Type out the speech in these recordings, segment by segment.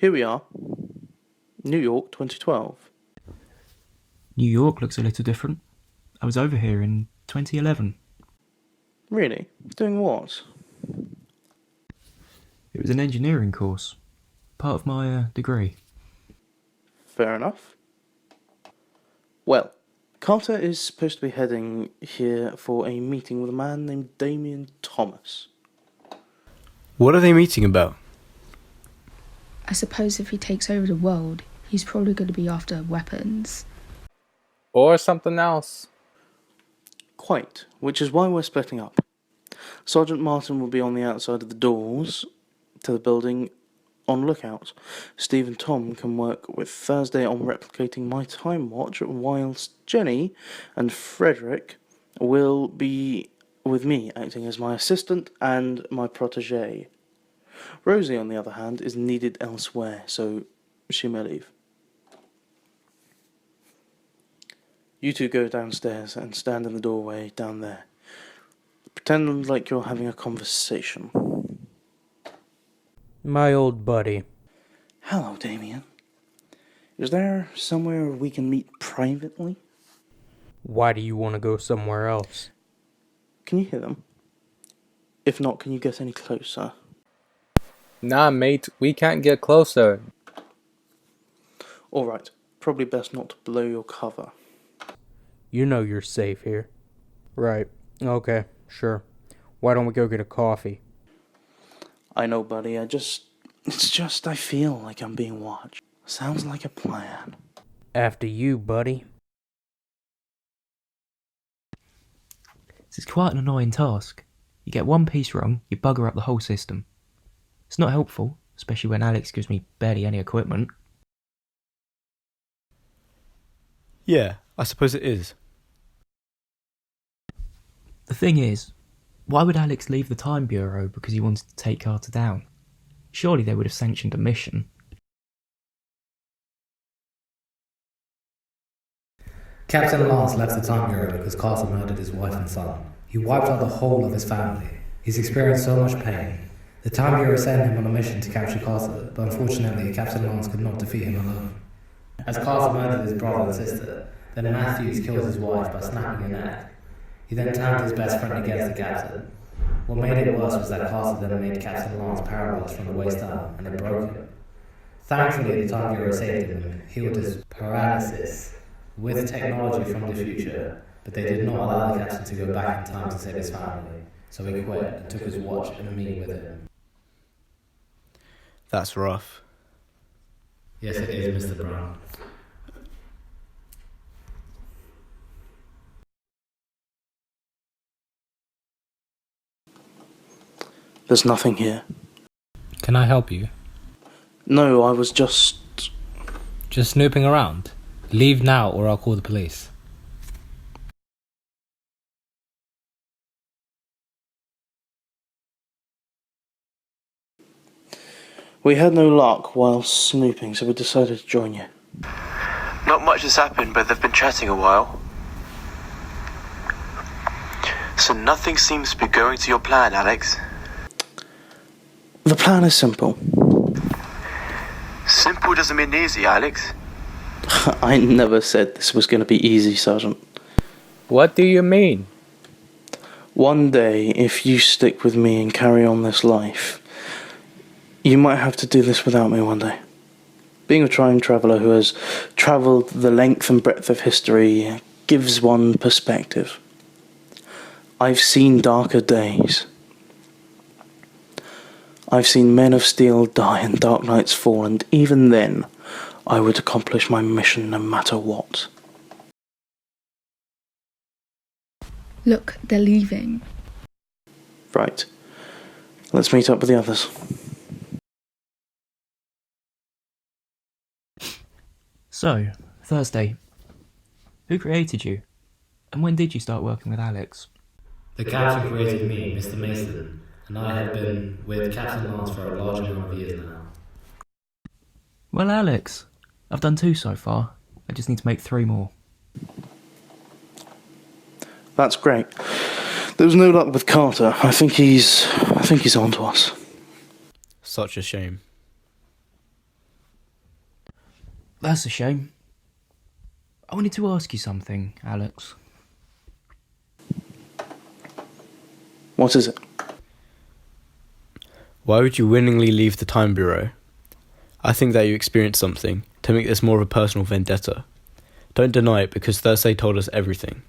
Here we are, New York 2012. New York looks a little different. I was over here in 2011. Really? Doing what? It was an engineering course, part of my degree. Fair enough. Well, Carter is supposed to be heading here for a meeting with a man named Damien Thomas. What are they meeting about? I suppose if he takes over the world, he's probably going to be after weapons. Or something else. Quite, which is why we're splitting up. Sergeant Martin will be on the outside of the doors to the building on lookout. Steve and Tom can work with Thursday on replicating my time watch, whilst Jenny and Frederick will be with me, acting as my assistant and my protege. Rosie, on the other hand, is needed elsewhere, so she may leave. You two go downstairs and stand in the doorway down there. Pretend like you're having a conversation. My old buddy. Hello, Damien. Is there somewhere we can meet privately? Why do you want to go somewhere else? Can you hear them? If not, can you get any closer? Nah, mate, we can't get closer. Alright, probably best not to blow your cover. You know you're safe here. Right. Okay, sure. Why don't we go get a coffee? I know, buddy, I feel like I'm being watched. Sounds like a plan. After you, buddy. This is quite an annoying task. You get one piece wrong, you bugger up the whole system. It's not helpful, especially when Alex gives me barely any equipment. Yeah, I suppose it is. The thing is, why would Alex leave the Time Bureau because he wanted to take Carter down? Surely they would have sanctioned a mission. Captain Lance left the Time Bureau because Carter murdered his wife and son. He wiped out the whole of his family. He's experienced so much pain. The Time Bureau sent him on a mission to capture Carter, but unfortunately Captain Lance could not defeat him alone. As Carter murdered his brother and sister, then Matthews killed his wife by snapping her neck. He then turned his best friend against the captain. What made it worse was that Carter then made Captain Lance paralyzed from the waist down, and it broke him. Thankfully, the Time Bureau saved him and healed his paralysis with technology from the future, but they did not allow the captain to go back in time to save his family, so he quit and took his watch and me with him. That's rough. Yes, it is, Mr. Brown. There's nothing here. Can I help you? No, I was just... Just snooping around. Leave now or I'll call the police. We had no luck while snooping, so we decided to join you. Not much has happened, but they've been chatting a while. So nothing seems to be going to your plan, Alex. The plan is simple. Simple doesn't mean easy, Alex. I never said this was going to be easy, Sergeant. What do you mean? One day, if you stick with me and carry on this life, you might have to do this without me one day. Being a time traveller who has travelled the length and breadth of history gives one perspective. I've seen darker days. I've seen men of steel die and dark nights fall, and even then, I would accomplish my mission no matter what. Look, they're leaving. Right. Let's meet up with the others. So, Thursday. Who created you? And when did you start working with Alex? The captain created me, Mr. Mason, and I have been with Captain Lance for a large number of years now. Well, Alex, I've done 2 so far. I just need to make 3 more. That's great. There was no luck with Carter. I think he's on to us. Such a shame. That's a shame. I wanted to ask you something, Alex. What is it? Why would you willingly leave the Time Bureau? I think that you experienced something to make this more of a personal vendetta. Don't deny it because Thursday told us everything.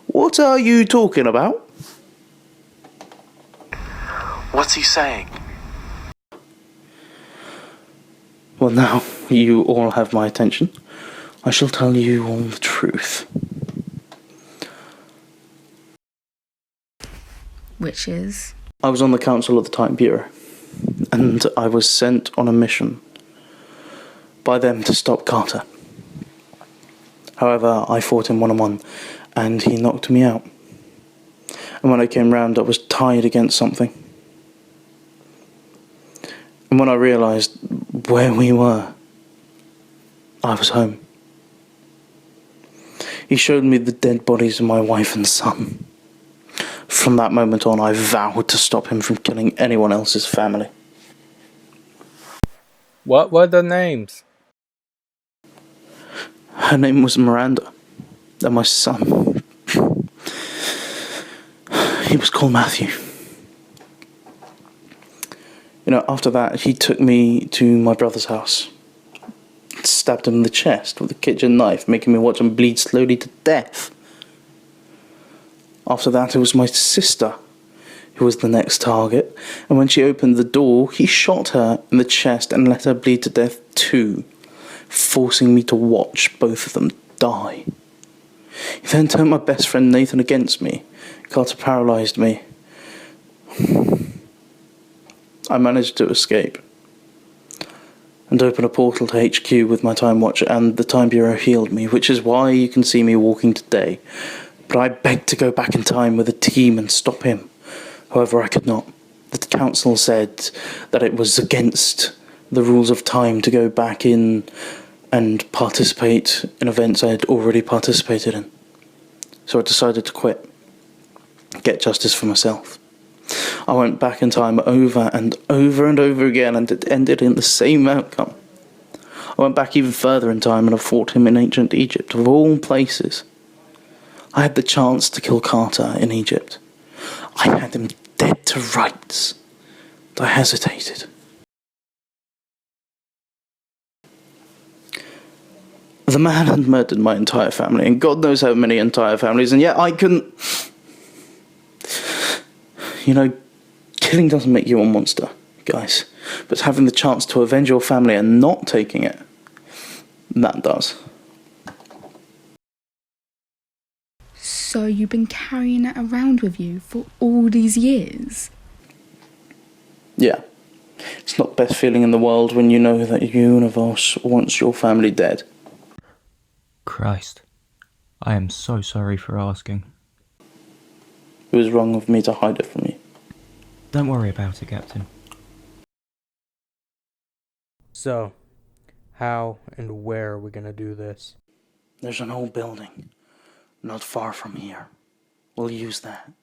What are you talking about? What's he saying? Well, now you all have my attention. I shall tell you all the truth. Which is? I was on the council of the Time Bureau, and I was sent on a mission by them to stop Carter. However, I fought him one-on-one, and he knocked me out. And when I came round, I was tied against something. And when I realised where we were, I was home. He showed me the dead bodies of my wife and son. From that moment on, I vowed to stop him from killing anyone else's family. What were the names? Her name was Miranda, and my son, he was called Matthew. You know, after that, he took me to my brother's house, stabbed him in the chest with a kitchen knife, making me watch him bleed slowly to death. After that, it was my sister who was the next target, and when she opened the door, he shot her in the chest and let her bleed to death too, forcing me to watch both of them die. He then turned my best friend Nathan against me. Carter paralysed me. I managed to escape and open a portal to HQ with my Time Watch, and the Time Bureau healed me, which is why you can see me walking today. But I begged to go back in time with a team and stop him. However, I could not. The council said that it was against the rules of time to go back in and participate in events I had already participated in. So I decided to quit, get justice for myself. I went back in time over and over and over again, and it ended in the same outcome. I went back even further in time and I fought him in ancient Egypt, of all places. I had the chance to kill Carter in Egypt. I had him dead to rights, but I hesitated. The man had murdered my entire family, and God knows how many entire families, and yet I couldn't... You know, killing doesn't make you a monster, guys. But having the chance to avenge your family and not taking it, that does. So you've been carrying it around with you for all these years? Yeah. It's not the best feeling in the world when you know that the universe wants your family dead. Christ. I am so sorry for asking. It was wrong of me to hide it from you. Don't worry about it, Captain. So, how and where are we gonna do this? There's an old building, not far from here. We'll use that.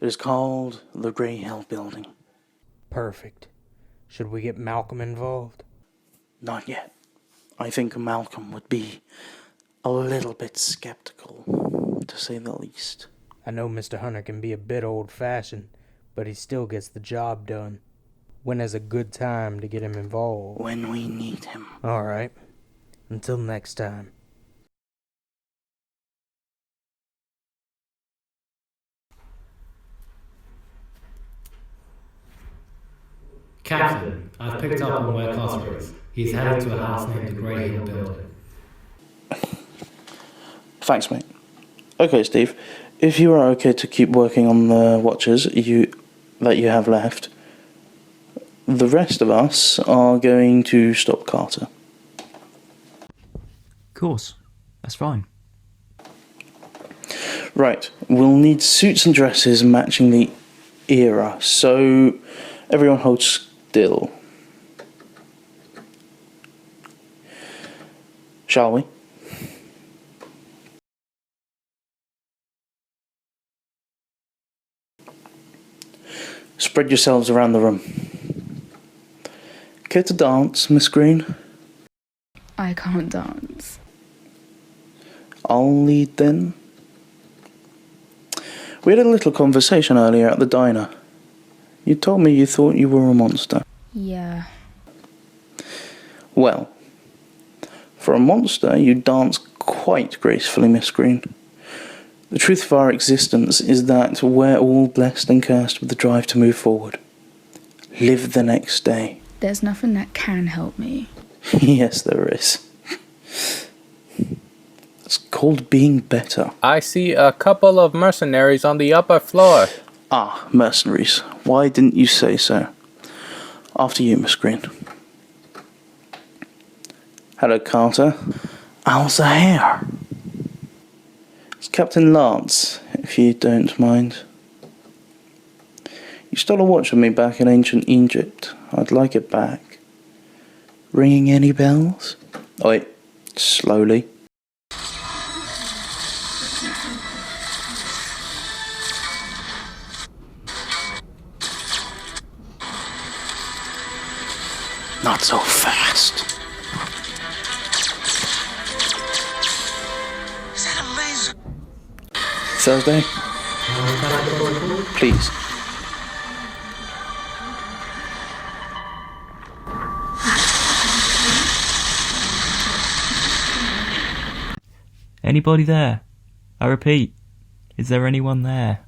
It is called the Grey Hill Building. Perfect. Should we get Malcolm involved? Not yet. I think Malcolm would be a little bit skeptical, to say the least. I know Mr. Hunter can be a bit old-fashioned, but he still gets the job done. When is a good time to get him involved? When we need him. Alright. Until next time. Captain, I've picked up on where Carter is. He's headed to a house named the Grey Hill Building. Thanks, mate. Okay, Steve. If you are okay to keep working on the watches that you have left, the rest of us are going to stop Carter. Of course. That's fine. Right. We'll need suits and dresses matching the era, so everyone hold still. Shall we? Spread yourselves around the room. Care to dance, Miss Green? I can't dance. I'll lead then. We had a little conversation earlier at the diner. You told me you thought you were a monster. Yeah. Well, for a monster, you dance quite gracefully, Miss Green. The truth of our existence is that we're all blessed and cursed with the drive to move forward. Live the next day. There's nothing that can help me. Yes, there is. It's called being better. I see a couple of mercenaries on the upper floor. Ah, mercenaries. Why didn't you say so? After you, Miss Green. Hello, Carter. How's the hair? It's Captain Lance, if you don't mind. You stole a watch from me back in ancient Egypt. I'd like it back. Ringing any bells? Oh, wait, slowly. Not so fast. Is that a laser? Thursday? Please. Anybody there? I repeat, is there anyone there?